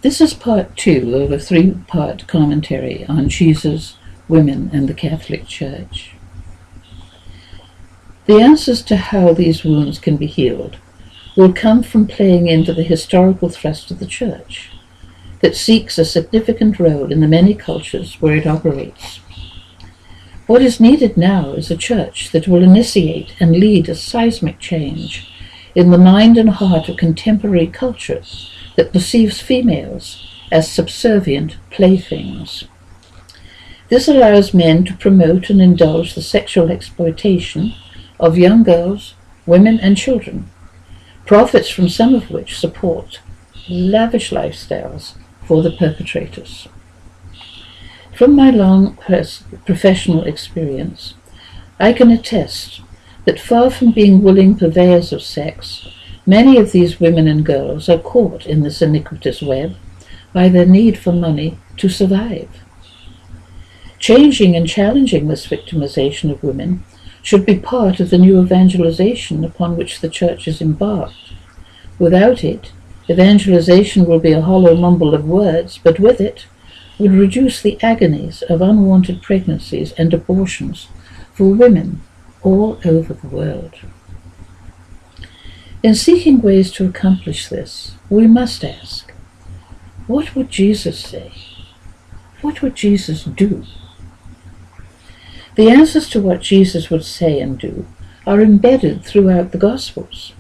This is part 2 of a 3-part commentary on Jesus, women, and the Catholic Church. The answers to how these wounds can be healed will come from playing into the historical thrust of the Church, that seeks a significant role in the many cultures where it operates. What is needed now is a Church that will initiate and lead a seismic change in the mind and heart of contemporary culture that perceives females as subservient playthings. This allows men to promote and indulge the sexual exploitation of young girls, women, and children, profits from some of which support lavish lifestyles for the perpetrators. From my long professional experience, I can attest that far from being willing purveyors of sex, many of these women and girls are caught in this iniquitous web by their need for money to survive. Changing and challenging this victimization of women should be part of the new evangelization upon which the Church is embarked. Without it, evangelization will be a hollow mumble of words, but with it would reduce the agonies of unwanted pregnancies and abortions for women all over the world. In seeking ways to accomplish this, we must ask, what would Jesus say? What would Jesus do? The answers to what Jesus would say and do are embedded throughout the Gospels.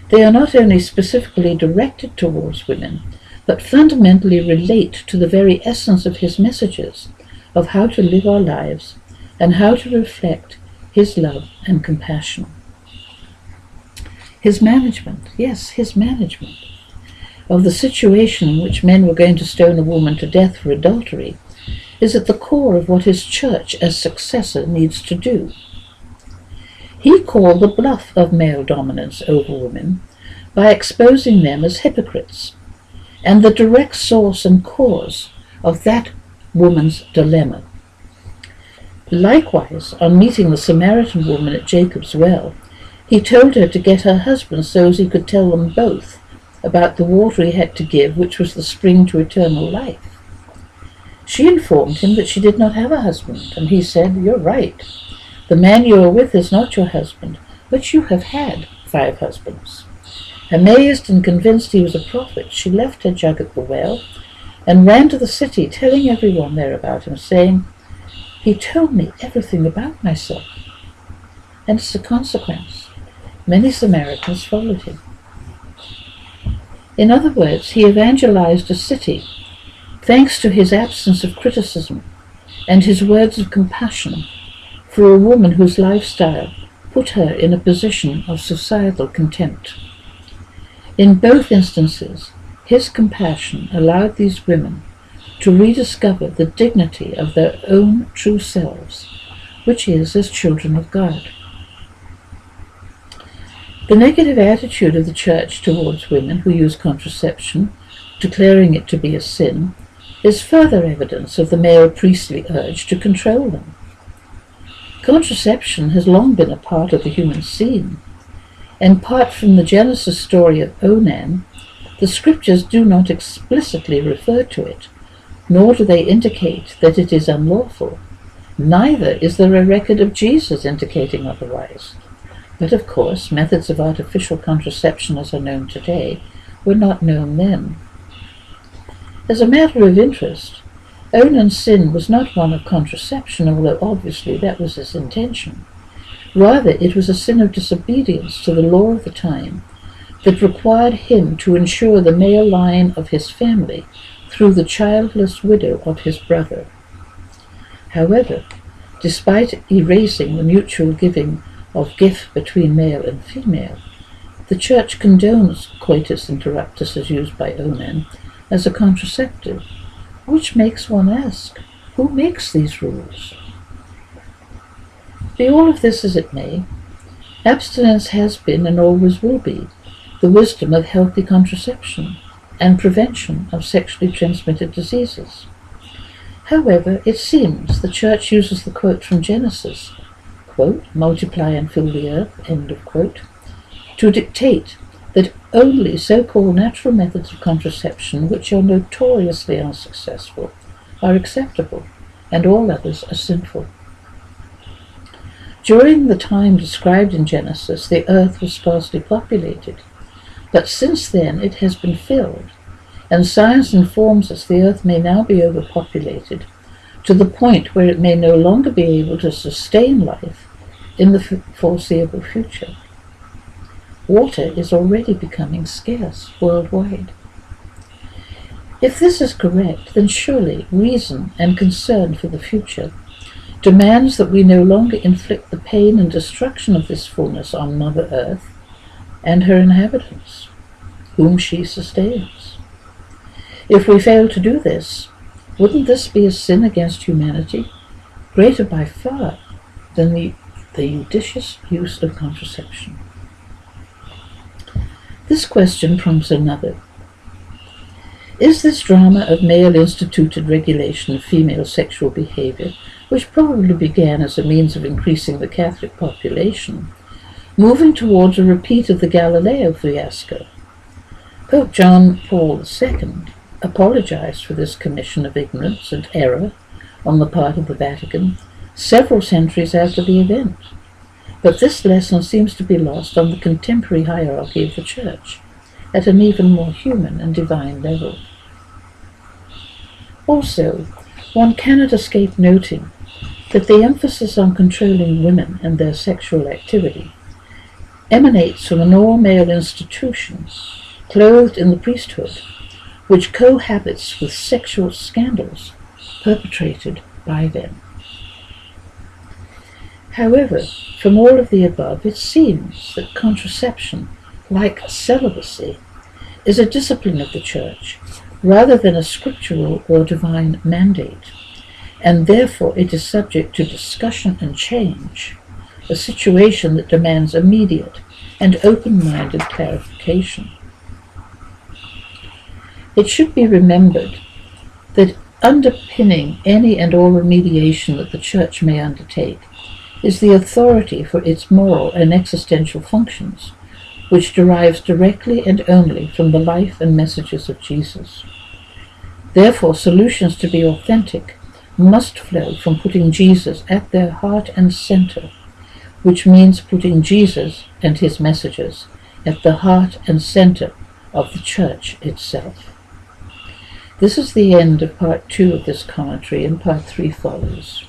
They are not only specifically directed towards women, but fundamentally relate to the very essence of his messages of how to live our lives and how to reflect his love and compassion. His management of the situation in which men were going to stone a woman to death for adultery is at the core of what his Church as successor needs to do. He called the bluff of male dominance over women by exposing them as hypocrites and the direct source and cause of that woman's dilemma. Likewise, on meeting the Samaritan woman at Jacob's well, he told her to get her husband so as he could tell them both about the water he had to give, which was the spring to eternal life. She informed him that she did not have a husband, and he said, "You're right. The man you are with is not your husband, but you have had 5 husbands." Amazed and convinced he was a prophet, she left her jug at the well and ran to the city, telling everyone there about him, saying, "He told me everything about myself." And as a consequence, many Samaritans followed him. In other words, he evangelized a city thanks to his absence of criticism and his words of compassion for a woman whose lifestyle put her in a position of societal contempt. In both instances, his compassion allowed these women to rediscover the dignity of their own true selves, which is as children of God. The negative attitude of the Church towards women who use contraception, declaring it to be a sin, is further evidence of the male priestly urge to control them. Contraception has long been a part of the human scene, and apart from the Genesis story of Onan, the scriptures do not explicitly refer to it, nor do they indicate that it is unlawful. Neither is there a record of Jesus indicating otherwise. But of course, methods of artificial contraception as are known today were not known then. As a matter of interest, Onan's sin was not one of contraception, although obviously that was his intention. Rather, it was a sin of disobedience to the law of the time that required him to ensure the male line of his family through the childless widow of his brother. However, despite erasing the mutual giving of gift between male and female, the Church condones coitus interruptus as used by Onan as a contraceptive, which makes one ask, who makes these rules? Be all of this as it may, abstinence has been and always will be the wisdom of healthy contraception and prevention of sexually transmitted diseases. However, it seems the Church uses the quote from Genesis, quote, "multiply and fill the earth," end of quote, to dictate that only so-called natural methods of contraception, which are notoriously unsuccessful, are acceptable, and all others are sinful. During the time described in Genesis, the earth was sparsely populated, but since then it has been filled, and science informs us the earth may now be overpopulated to the point where it may no longer be able to sustain life in the foreseeable future. Water is already becoming scarce worldwide. If this is correct, then surely reason and concern for the future demands that we no longer inflict the pain and destruction of this fullness on Mother Earth and her inhabitants, whom she sustains. If we fail to do this, wouldn't this be a sin against humanity, greater by far than the judicious use of contraception? This question prompts another. Is this drama of male-instituted regulation of female sexual behavior, which probably began as a means of increasing the Catholic population, moving towards a repeat of the Galileo fiasco? Pope John Paul II apologized for this commission of ignorance and error on the part of the Vatican several centuries after the event. But this lesson seems to be lost on the contemporary hierarchy of the Church, at an even more human and divine level. Also, one cannot escape noting that the emphasis on controlling women and their sexual activity emanates from an all-male institution clothed in the priesthood, which cohabits with sexual scandals perpetrated by them. However, from all of the above, it seems that contraception, like celibacy, is a discipline of the Church, rather than a scriptural or divine mandate, and therefore it is subject to discussion and change, a situation that demands immediate and open-minded clarification. It should be remembered that underpinning any and all remediation that the Church may undertake is the authority for its moral and existential functions, which derives directly and only from the life and messages of Jesus. Therefore, solutions to be authentic must flow from putting Jesus at their heart and center, which means putting Jesus and his messages at the heart and center of the Church itself. This is the end of part 2 of this commentary, and part 3 follows.